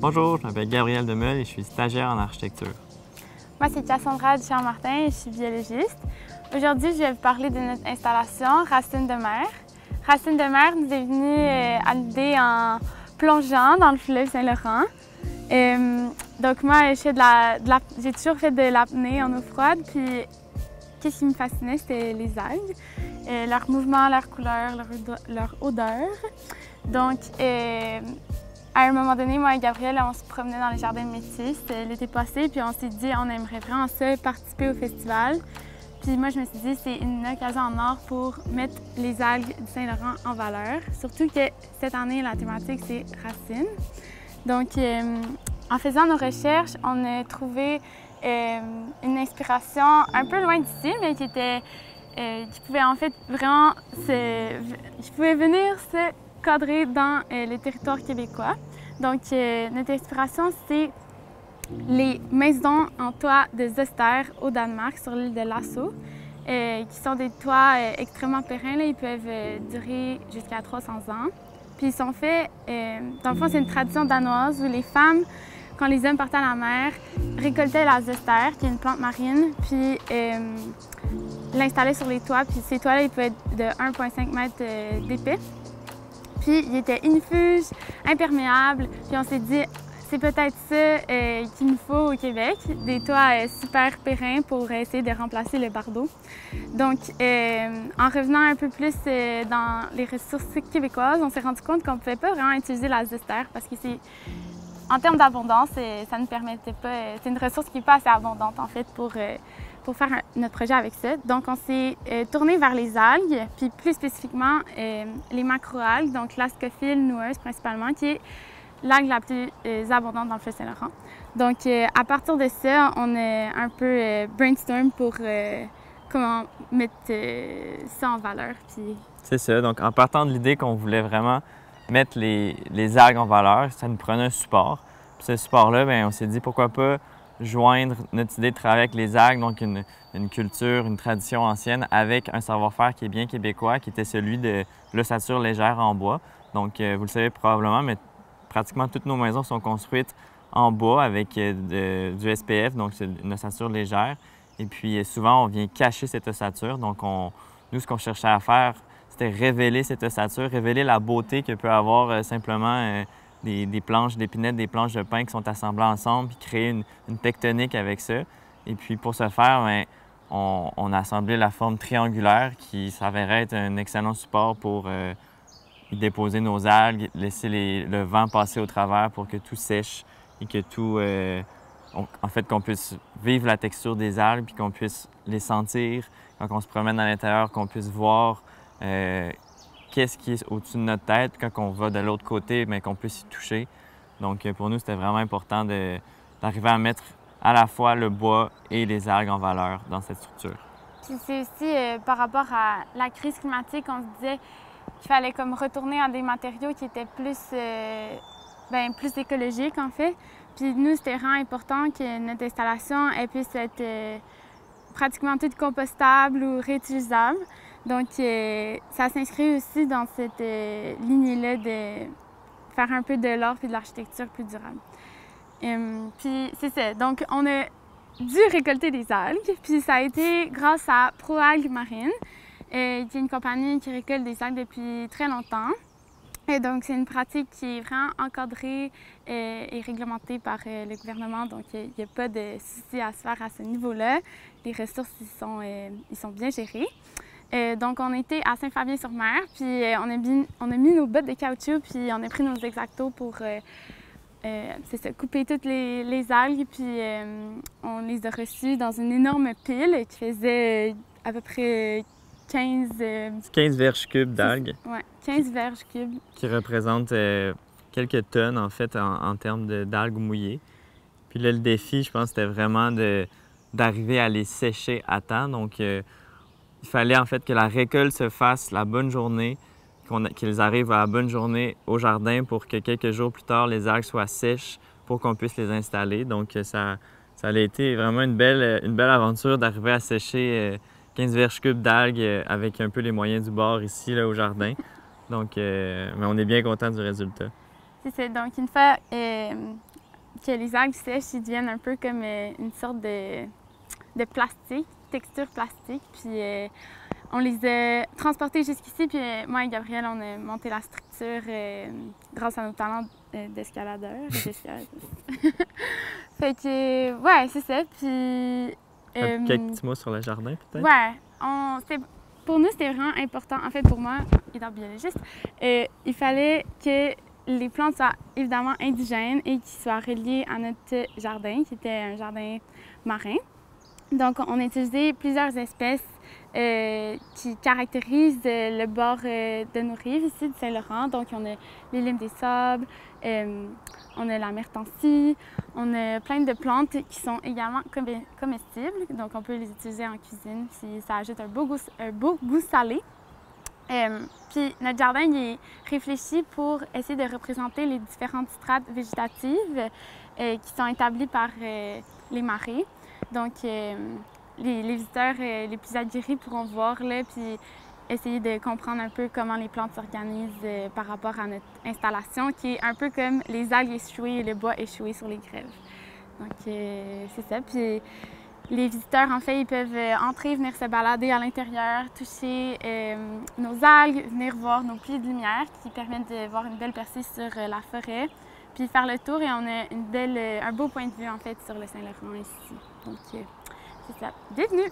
Bonjour, je m'appelle Gabriel Demeule et je suis stagiaire en architecture. Moi, c'est Cassandra Duchamp-Martin et je suis biologiste. Aujourd'hui, je vais vous parler de notre installation Racines de mer. Racines de mer nous est venue à l'idée en plongeant dans le fleuve Saint-Laurent. Donc moi, j'ai toujours fait de l'apnée en eau froide, puis qu'est-ce qui me fascinait, c'était les algues, leur mouvement, leur couleur, leur odeur. Donc, à un moment donné, moi et Gabriel, on se promenait dans les jardins de métiers, c'était l'été passé, puis on s'est dit on aimerait vraiment ça, participer au festival. Puis moi, je me suis dit c'est une occasion en or pour mettre les algues du Saint-Laurent en valeur, surtout que cette année, la thématique, c'est racines. Donc, en faisant nos recherches, on a trouvé une inspiration un peu loin d'ici, mais qui pouvait en fait vraiment qui pouvait venir se cadré dans le territoire québécois. Donc, notre inspiration, c'est les maisons en toit de Zester au Danemark, sur l'île de Lasso, qui sont des toits extrêmement périns. Là, ils peuvent durer jusqu'à 300 ans. Puis ils sont faits, dans le fond, c'est une tradition danoise où les femmes, quand les hommes partaient à la mer, récoltaient la Zester, qui est une plante marine, puis l'installaient sur les toits. Puis ces toits-là, ils pouvaient être de 1,5 m d'épais. Puis il était infuge, imperméable, puis on s'est dit c'est peut-être ça qu'il nous faut au Québec, des toits super périns pour essayer de remplacer le bardeau. Donc en revenant un peu plus dans les ressources québécoises, on s'est rendu compte qu'on ne pouvait pas vraiment utiliser la Zester parce que en termes d'abondance, ça ne permettait pas, c'est une ressource qui n'est pas assez abondante en fait pour faire notre projet avec ça. Donc, on s'est tourné vers les algues, puis plus spécifiquement les macroalgues, donc l'ascophile noueuse principalement, qui est l'algue la plus abondante dans le fleuve Saint-Laurent. Donc, à partir de ça, on a un peu brainstorm pour comment mettre ça en valeur. Puis... C'est ça, donc en partant de l'idée qu'on voulait vraiment mettre les algues en valeur, ça nous prenait un support. Puis ce support-là, bien, on s'est dit pourquoi pas joindre notre idée de travailler avec les algues, donc une culture, une tradition ancienne, avec un savoir-faire qui est bien québécois, qui était celui de l'ossature légère en bois. Donc, vous le savez probablement, mais pratiquement toutes nos maisons sont construites en bois avec du SPF, donc c'est une ossature légère. Et puis, souvent, on vient cacher cette ossature. Donc, nous, ce qu'on cherchait à faire, c'était révéler cette ossature, révéler la beauté que peut avoir simplement des planches d'épinettes, des planches de pin qui sont assemblées ensemble, puis créer une tectonique avec ça. Et puis pour ce faire, bien, on a assemblé la forme triangulaire qui s'avérait être un excellent support pour y déposer nos algues, laisser le vent passer au travers pour que tout sèche et que tout... en fait, qu'on puisse vivre la texture des algues, puis qu'on puisse les sentir quand on se promène à l'intérieur, qu'on puisse voir qu'est-ce qui est au-dessus de notre tête, puis quand on va de l'autre côté, bien, qu'on puisse y toucher. Donc, pour nous, c'était vraiment important d'arriver à mettre à la fois le bois et les algues en valeur dans cette structure. Puis c'est aussi par rapport à la crise climatique, on se disait qu'il fallait comme retourner à des matériaux qui étaient plus écologiques, en fait. Puis nous, c'était vraiment important que notre installation elle puisse être pratiquement toute compostable ou réutilisable. Donc, ça s'inscrit aussi dans cette lignée-là de faire un peu de l'art et de l'architecture plus durable. Puis, c'est ça. Donc, on a dû récolter des algues. Puis, ça a été grâce à ProAlgues Marine, qui est une compagnie qui récolte des algues depuis très longtemps. Et donc, c'est une pratique qui est vraiment encadrée et réglementée par le gouvernement. Donc, il n'y a pas de souci à se faire à ce niveau-là. Les ressources, ils sont bien gérées. Donc, on était à Saint-Fabien-sur-Mer, puis on a mis nos bottes de caoutchouc, puis on a pris nos X-Acto pour couper toutes les algues, puis on les a reçues dans une énorme pile qui faisait à peu près 15 verges cubes d'algues. Oui, 15 verges cubes. Qui représentent quelques tonnes, en fait, en termes d'algues mouillées. Puis là, le défi, je pense, c'était vraiment d'arriver à les sécher à temps. Donc, il fallait en fait que la récolte se fasse la bonne journée, qu'ils arrivent à la bonne journée au jardin pour que quelques jours plus tard, les algues soient sèches pour qu'on puisse les installer. Donc, ça a été vraiment une belle aventure d'arriver à sécher 15 verges cubes d'algues avec un peu les moyens du bord ici, là, au jardin. Donc, mais on est bien content du résultat. C'est ça. Donc, une fois que les algues sèchent, ils deviennent un peu comme une sorte de plastique, texture plastique. Puis, on les a transportés jusqu'ici. Puis, moi et Gabriel, on a monté la structure grâce à nos talents d'escaladeurs. Fait que, ouais, c'est ça. Puis. Quelques petits mots sur le jardin, peut-être? Ouais. Pour nous, c'était vraiment important. En fait, pour moi, étant biologiste, il fallait que les plantes soient évidemment indigènes et qu'ils soient reliées à notre jardin, qui était un jardin marin. Donc, on a utilisé plusieurs espèces qui caractérisent le bord de nos rives ici du Saint-Laurent. Donc, on a les limes des sables, on a la myrtancie, on a plein de plantes qui sont également comestibles. Donc, on peut les utiliser en cuisine, puis ça ajoute un beau goût salé. Puis notre jardin il est réfléchi pour essayer de représenter les différentes strates végétatives qui sont établies par les marées. Donc, les visiteurs les plus aguerris pourront voir là, puis essayer de comprendre un peu comment les plantes s'organisent par rapport à notre installation, qui est un peu comme les algues échouées et le bois échoué sur les grèves. Donc, c'est ça. Puis, les visiteurs, en fait, ils peuvent entrer, venir se balader à l'intérieur, toucher nos algues, venir voir nos puits de lumière qui permettent de voir une belle percée sur la forêt, puis faire le tour et on a un beau point de vue, en fait, sur le Saint-Laurent ici. Donc, c'est ça. Bienvenue!